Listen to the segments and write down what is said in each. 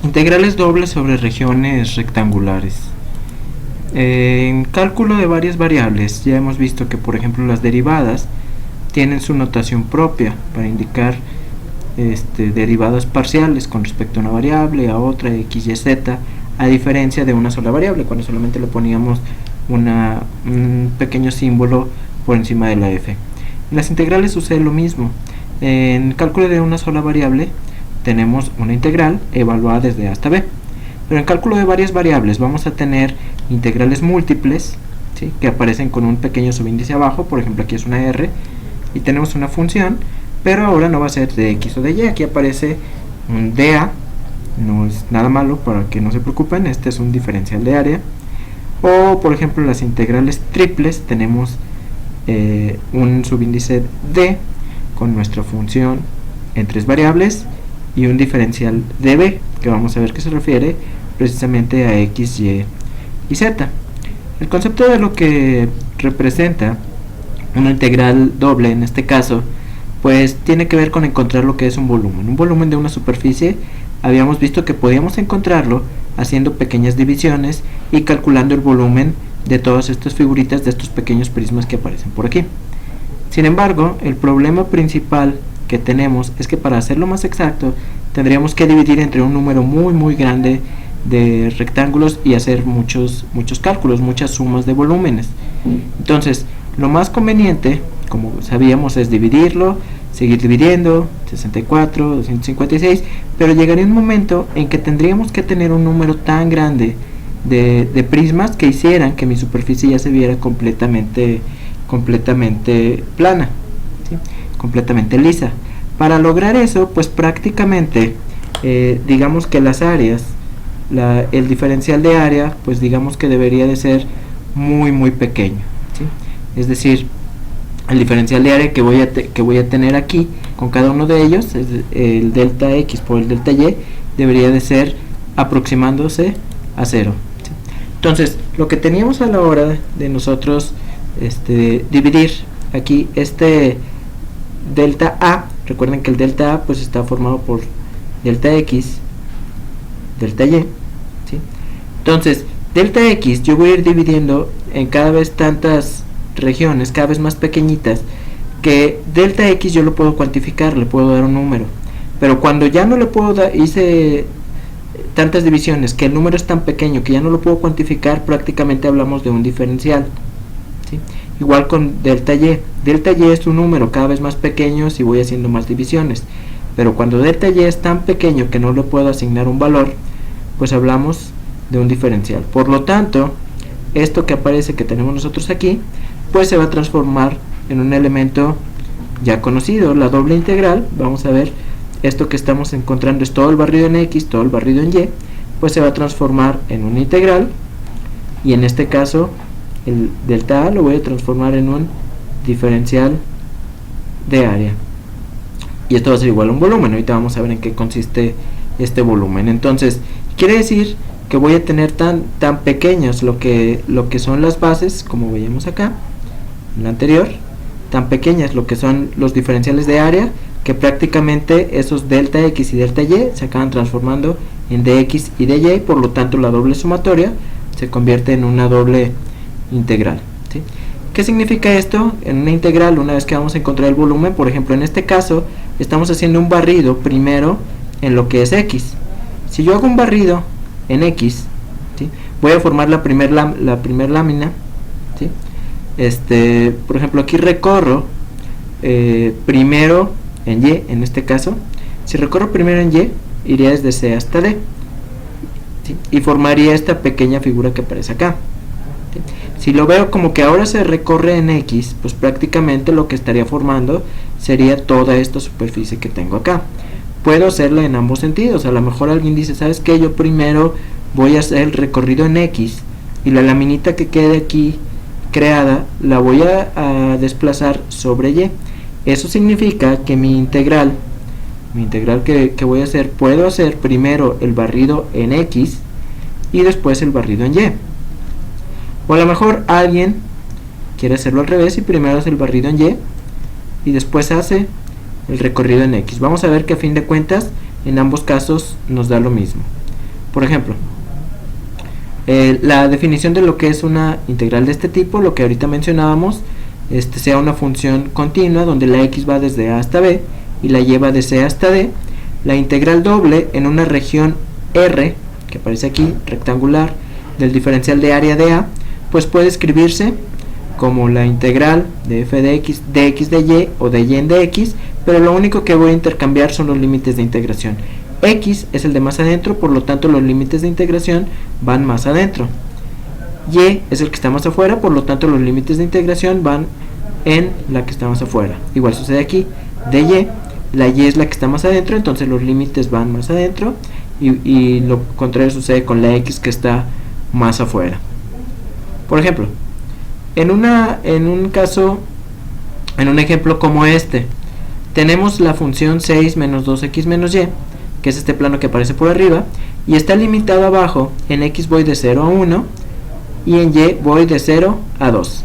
Integrales dobles sobre regiones rectangulares. En cálculo de varias variables ya hemos visto que, por ejemplo, las derivadas tienen su notación propia para indicar derivadas parciales con respecto a una variable, a otra, x, y, z, a diferencia de una sola variable, cuando solamente le poníamos un pequeño símbolo por encima de la f. En las integrales sucede lo mismo. En cálculo de una sola variable tenemos una integral evaluada desde a hasta b, pero en cálculo de varias variables vamos a tener integrales múltiples, ¿sí?, que aparecen con un pequeño subíndice abajo. Por ejemplo, aquí es una r y tenemos una función, pero ahora no va a ser de x o de y, aquí aparece un dA, no es nada malo, para que no se preocupen, este es un diferencial de área. O por ejemplo las integrales triples, tenemos un subíndice d con nuestra función en tres variables y un diferencial de b, que vamos a ver que se refiere precisamente a x, y y z. El concepto de lo que representa una integral doble en este caso, pues tiene que ver con encontrar lo que es un volumen. Un volumen de una superficie habíamos visto que podíamos encontrarlo haciendo pequeñas divisiones y calculando el volumen de todas estas figuritas, de estos pequeños prismas que aparecen por aquí. Sin embargo, el problema principal que tenemos es que para hacerlo más exacto tendríamos que dividir entre un número muy grande de rectángulos y hacer muchos cálculos, muchas sumas de volúmenes. Entonces, lo más conveniente, como sabíamos, es dividirlo, seguir dividiendo, 64, 256, pero llegaría un momento en que tendríamos que tener un número tan grande de prismas que hicieran que mi superficie ya se viera completamente plana, ¿sí?, completamente lisa. Para lograr eso, pues prácticamente digamos que las áreas, el diferencial de área, pues digamos que debería de ser muy pequeño, ¿sí? Es decir, el diferencial de área que voy a tener aquí con cada uno de ellos, es el delta x por el delta y, debería de ser aproximándose a 0, ¿sí? Entonces, lo que teníamos a la hora de nosotros dividir aquí delta a, recuerden que el delta a pues está formado por delta x, delta y, ¿sí? Entonces, delta x yo voy a ir dividiendo en cada vez tantas regiones, cada vez más pequeñitas, que delta x yo lo puedo cuantificar, le puedo dar un número, pero cuando ya no le puedo dar, hice tantas divisiones que el número es tan pequeño que ya no lo puedo cuantificar, prácticamente hablamos de un diferencial, ¿sí? Igual con delta y es un número cada vez más pequeño si voy haciendo más divisiones, pero cuando delta y es tan pequeño que no le puedo asignar un valor, pues hablamos de un diferencial. Por lo tanto, esto que aparece que tenemos nosotros aquí, pues se va a transformar en un elemento ya conocido, la doble integral. Vamos a ver, esto que estamos encontrando es todo el barrido en x, todo el barrido en y, pues se va a transformar en una integral, y en este caso el delta a lo voy a transformar en un diferencial de área, y esto va a ser igual a un volumen. Ahorita vamos a ver en qué consiste este volumen. Entonces, quiere decir que voy a tener tan pequeños lo que son las bases, como veíamos acá en la anterior, tan pequeñas lo que son los diferenciales de área, que prácticamente esos delta x y delta y se acaban transformando en dx y dy, por lo tanto la doble sumatoria se convierte en una doble integral, ¿sí? ¿Qué significa esto? En una integral, una vez que vamos a encontrar el volumen, por ejemplo en este caso estamos haciendo un barrido primero en lo que es x. Si yo hago un barrido en x, ¿sí?, voy a formar la primer lámina, ¿sí? Por ejemplo aquí recorro primero en y, en este caso, si recorro primero en y, iría desde c hasta d, ¿sí?, y formaría esta pequeña figura que aparece acá, ¿sí? Si lo veo como que ahora se recorre en x, pues prácticamente lo que estaría formando sería toda esta superficie que tengo acá. Puedo hacerlo en ambos sentidos. A lo mejor alguien dice, ¿sabes qué? Yo primero voy a hacer el recorrido en x y la laminita que quede aquí creada la voy a desplazar sobre y. Eso significa que mi integral que voy a hacer, puedo hacer primero el barrido en x y después el barrido en y. O a lo mejor alguien quiere hacerlo al revés y primero hace el barrido en y después hace el recorrido en x. Vamos a ver que a fin de cuentas en ambos casos nos da lo mismo. Por ejemplo, la definición de lo que es una integral de este tipo, lo que ahorita mencionábamos, sea una función continua donde la x va desde a hasta b y la y va de c hasta d. La integral doble en una región R, que aparece aquí, rectangular, del diferencial de área de A, pues puede escribirse como la integral de f de x de y o de y en dx, pero lo único que voy a intercambiar son los límites de integración. X es el de más adentro, por lo tanto los límites de integración van más adentro. Y es el que está más afuera, por lo tanto los límites de integración van en la que está más afuera. Igual sucede aquí, de y, la y es la que está más adentro, entonces los límites van más adentro, y lo contrario sucede con la x que está más afuera. Por ejemplo, en un ejemplo como este, tenemos la función 6 menos 2x menos y, que es este plano que aparece por arriba, y está limitado abajo. En x voy de 0 a 1 y en y voy de 0 a 2. ¿Sí?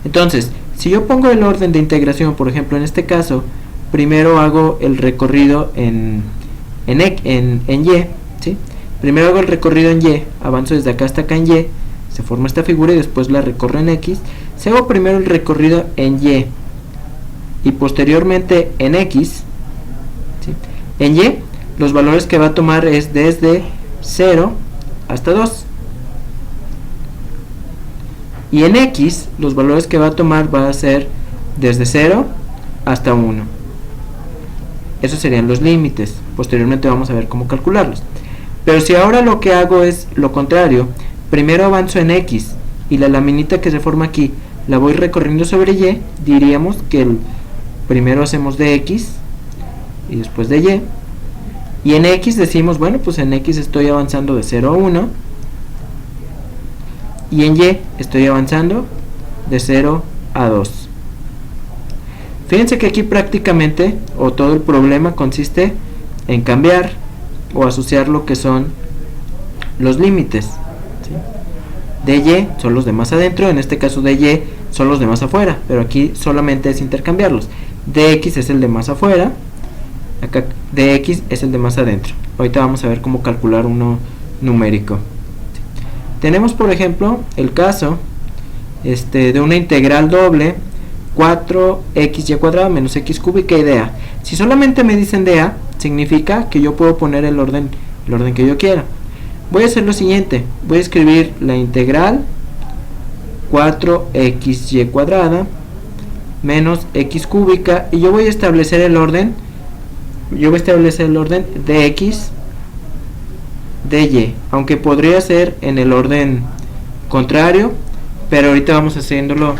Entonces, si yo pongo el orden de integración, por ejemplo en este caso, primero hago el recorrido en y, ¿sí? Primero hago el recorrido en y, avanzo desde acá hasta acá en y, se forma esta figura y después la recorro en x. Si hago primero el recorrido en y posteriormente en x, ¿sí? En y los valores que va a tomar es desde 0 hasta 2, y en x los valores que va a tomar va a ser desde 0 hasta 1. Esos serían los límites. Posteriormente vamos a ver cómo calcularlos. Pero si ahora lo que hago es lo contrario, primero avanzo en x y la laminita que se forma aquí la voy recorriendo sobre y, diríamos que primero hacemos de x y después de y en x decimos, bueno, pues en x estoy avanzando de 0 a 1 y en y estoy avanzando de 0 a 2. Fíjense que aquí prácticamente, o todo el problema consiste en cambiar o asociar lo que son los límites, ¿sí? De y son los de más adentro, en este caso de y son los de más afuera, pero aquí solamente es intercambiarlos. De x es el de más afuera, acá de x es el de más adentro. Ahorita vamos a ver cómo calcular uno numérico. ¿Sí? Tenemos por ejemplo el caso de una integral doble 4xy cuadrado menos x cúbica y de a. Si solamente me dicen de a, significa que yo puedo poner el orden que yo quiera. Voy a hacer lo siguiente, voy a escribir la integral 4xy cuadrada menos x cúbica, y yo voy a establecer el orden de x de y, aunque podría ser en el orden contrario, pero ahorita vamos haciéndolo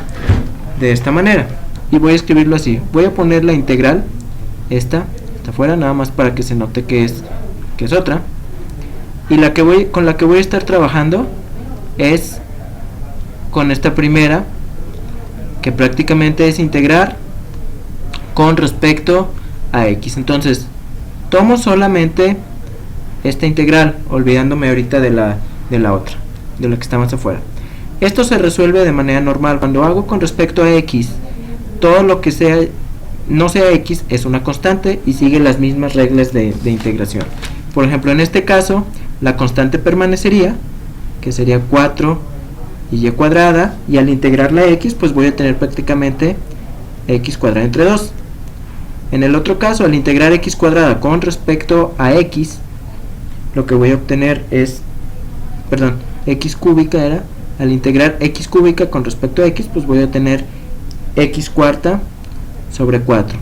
de esta manera, y voy a escribirlo así. Voy a poner la integral, esta afuera, nada más para que se note que es otra, y con la que voy a estar trabajando es con esta primera, que prácticamente es integrar con respecto a x. Entonces tomo solamente esta integral, olvidándome ahorita de la otra, de la que está más afuera. Esto se resuelve de manera normal. Cuando hago con respecto a x, todo lo que no sea x es una constante y sigue las mismas reglas de integración. Por ejemplo, en este caso la constante permanecería, que sería 4 y cuadrada, y al integrar la x pues voy a tener prácticamente x cuadrada entre 2. En el otro caso, al integrar x cuadrada con respecto a x, lo que voy a obtener es, x cúbica era, al integrar x cúbica con respecto a x, pues voy a tener x cuarta sobre 4.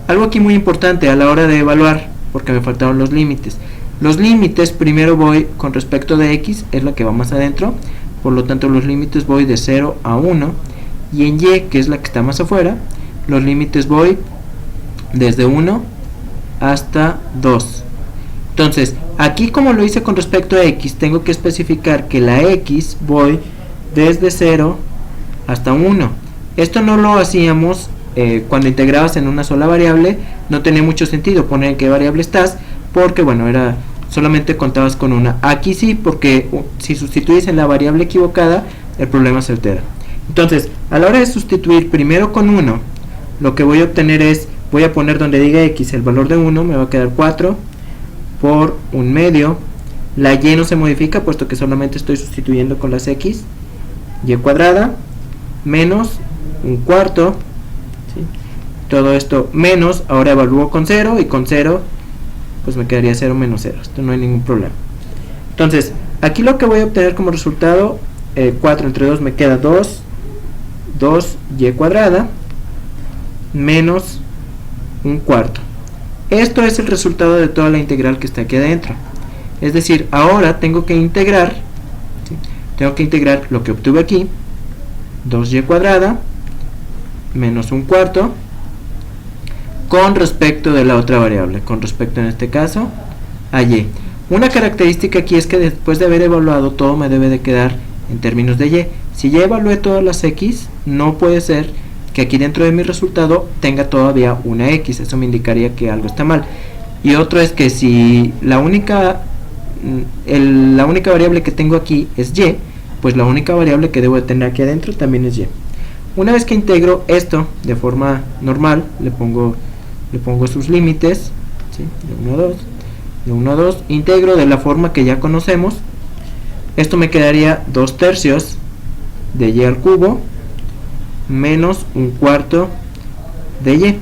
Algo aquí muy importante a la hora de evaluar, porque me faltaron los límites. Los límites, primero voy con respecto de x, es la que va más adentro, por lo tanto los límites voy de 0 a 1, y en y, que es la que está más afuera, los límites voy desde 1 hasta 2. Entonces, aquí como lo hice con respecto a x, tengo que especificar que la x voy desde 0 hasta 1. Esto no lo hacíamos cuando integrabas en una sola variable, no tenía mucho sentido poner en qué variable estás, porque bueno, solamente contabas con una. Aquí sí, porque si sustituyes en la variable equivocada, el problema se altera. Entonces, a la hora de sustituir primero con 1, lo que voy a obtener es, voy a poner donde diga x el valor de 1, me va a quedar 4 por 1 medio La y no se modifica puesto que solamente estoy sustituyendo con las x. Y cuadrada menos un cuarto, ¿sí? Todo esto menos, ahora evalúo con 0 y con 0 pues me quedaría 0 menos 0, esto no hay ningún problema. Entonces aquí lo que voy a obtener como resultado, 4 entre 2 me queda 2y cuadrada menos un cuarto. Esto es el resultado de toda la integral que está aquí adentro. Es decir, ahora tengo que integrar, ¿sí? Tengo que integrar lo que obtuve aquí, 2y cuadrada menos un cuarto, con respecto de la otra variable, con respecto en este caso a y. Una característica aquí es que después de haber evaluado todo me debe de quedar en términos de y. Si ya evalué todas las x, no puede ser que aquí dentro de mi resultado tenga todavía una x, eso me indicaría que algo está mal. Y otro es que si la única variable que tengo aquí es y, pues la única variable que debo de tener aquí adentro también es y. Una vez que integro esto de forma normal, le pongo sus límites, ¿sí? de 1 a 2, integro de la forma que ya conocemos. Esto me quedaría 2 tercios de y al cubo menos un cuarto de y.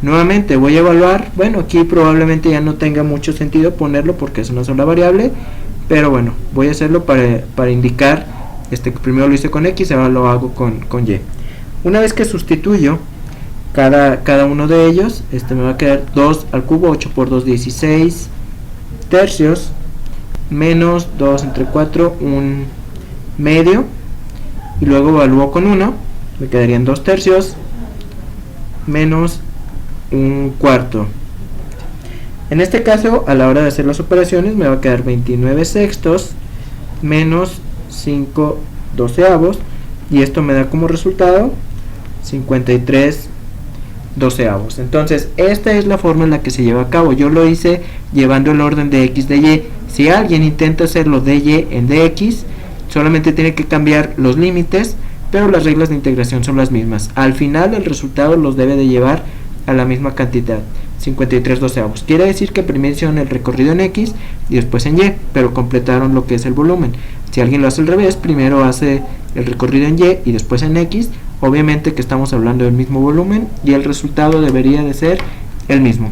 Nuevamente voy a evaluar, bueno, aquí probablemente ya no tenga mucho sentido ponerlo porque es una sola variable, pero bueno, voy a hacerlo para indicar que primero lo hice con x, ahora lo hago con y. Una vez que sustituyo cada uno de ellos, me va a quedar 2 al cubo, 8 por 2, 16 tercios, menos 2 entre 4, 1 medio, y luego evalúo con 1, me quedarían 2 tercios, menos un cuarto. En este caso, a la hora de hacer las operaciones, me va a quedar 29 sextos, menos 5 doceavos, y esto me da como resultado 53 doceavos. Entonces esta es la forma en la que se lleva a cabo. Yo lo hice llevando el orden de x de y. Si alguien intenta hacerlo de y en dx, solamente tiene que cambiar los límites, pero las reglas de integración son las mismas. Al final el resultado los debe de llevar a la misma cantidad, 53 doceavos. Quiere decir que primero hicieron el recorrido en x y después en y, pero completaron lo que es el volumen. Si alguien lo hace al revés, primero hace el recorrido en y después en x, obviamente que estamos hablando del mismo volumen y el resultado debería de ser el mismo.